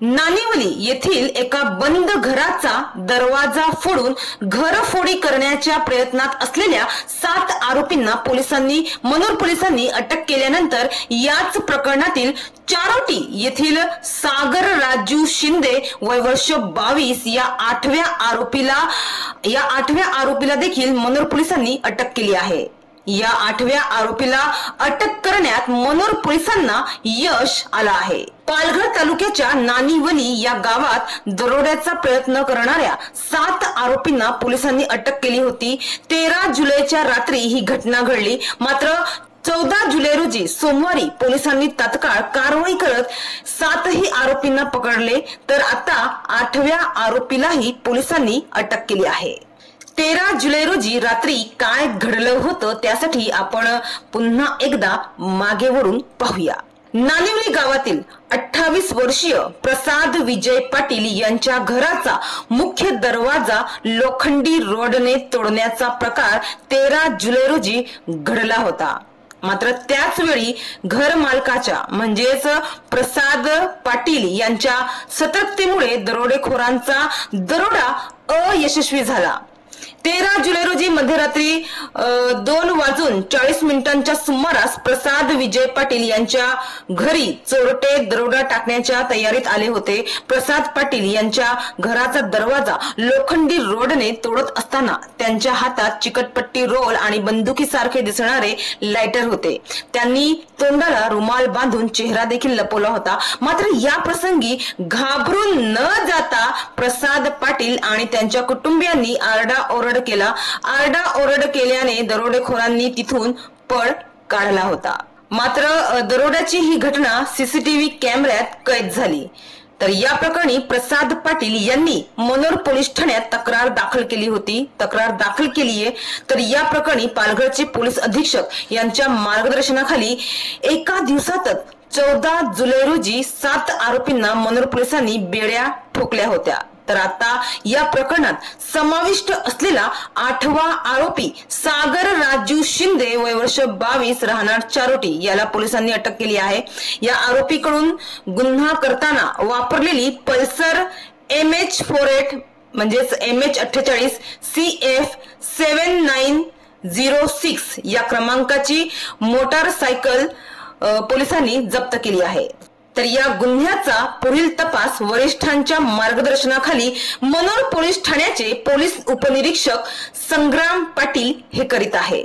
नानिवली येथील एका बंद घराचा दरवाजा फोडून घरफोडी करण्याच्या प्रयत्नात असलेल्या 7 आरोपींना मनोर पोलिसांनी अटक केल्यानंतर याच प्रकरणातील चारोटी येथील सागर राजू शिंदे वय वर्ष 22 या 8व्या आरोपीला देखील मनोर पोलिसांनी अटक केली आहे। या 8व्या आरोपीला अटक करण्यात मनोर पोलिसांना यश आलं आहे। पालघर तालुक्याच्या नानिवली या गावात दरोड्याचा प्रयत्न करणाऱ्या 7 आरोपींना पोलिसांनी अटक केली होती। 13 जुलैच्या रात्री ही घटना घडली। मात्र 14 जुलै रोजी सोमवारी पोलिसांनी तात्काळ कारवाई करत 7ही आरोपींना पकडले, तर आता 8व्या आरोपीलाही पोलिसांनी अटक केली आहे। 13 जुलै रोजी रात्री काय घडलं होतं त्यासाठी आपण पुन्हा एकदा मागे वळून पाहूया। नानिवली गावातील 28 वर्षीय प्रसाद विजय पाटील यांच्या घराचा मुख्य दरवाजा लोखंडी रॉडने तोडण्याचा प्रकार 13 जुलै रोजी घडला होता। मात्र त्याच वेळी घर मालकाच्या म्हणजेच प्रसाद पाटील यांच्या सतर्कतेमुळे दरोडेखोरांचा दरोडा अयशस्वी झाला। 13 जुलै रोजी मध्यरात्री 2:40 सुमारास प्रसाद विजय पाटील यांच्या घरी चोरटे दरोडा टाकण्याच्या तयारीत आले होते। प्रसाद पाटील यांच्या घराचा दरवाजा लोखंडी रोडने तोडत असताना त्यांच्या हातात चिकटपट्टी रोल आणि बंदुकीसारखे दिसणारे लायटर होते। त्यांनी तोंडाला रुमाल बांधून चेहरा देखील लपवला होता। मात्र या प्रसंगी घाबरून न जाता प्रसाद पाटील आणि त्यांच्या कुटुंबियांनी आरडाओरड केल्याने दरोडेखोरांनी तिथून पळ काढला होता। मात्र दरोड्याची ही घटना सीसीटीव्ही कॅमेऱ्यात कैद झाली। तर या प्रकरणी प्रसाद पाटील यांनी मनोर पोलीस ठाण्यात तक्रार दाखल केलीये। तर या प्रकरणी पालघरचे पोलीस अधीक्षक यांच्या मार्गदर्शनाखाली एका दिवसातच 14 जुलै रोजी 7 आरोपींना मनोर पोलिसांनी बेड्या ठोकल्या होत्या। तर आता या प्रकरणात समाविष्ट असलेला 8वा आरोपी सागर राजू शिंदे वय वर्ष 22 राहणार चारोटी याला पोलिसांनी अटक केली आहे। या आरोपीकडून गुन्हा करताना वापरलेली पल्सर MH48 म्हणजेच MH48 CF 7906 या क्रमांकाची मोटारसायकल पोलिसांनी जप्त केली आहे। तर या गुन्ह्याचा पुढील तपास वरिष्ठांच्या मार्गदर्शनाखाली मनोर पोलीस ठाण्याचे पोलीस उपनिरीक्षक संग्राम पाटील हे करीत आहे।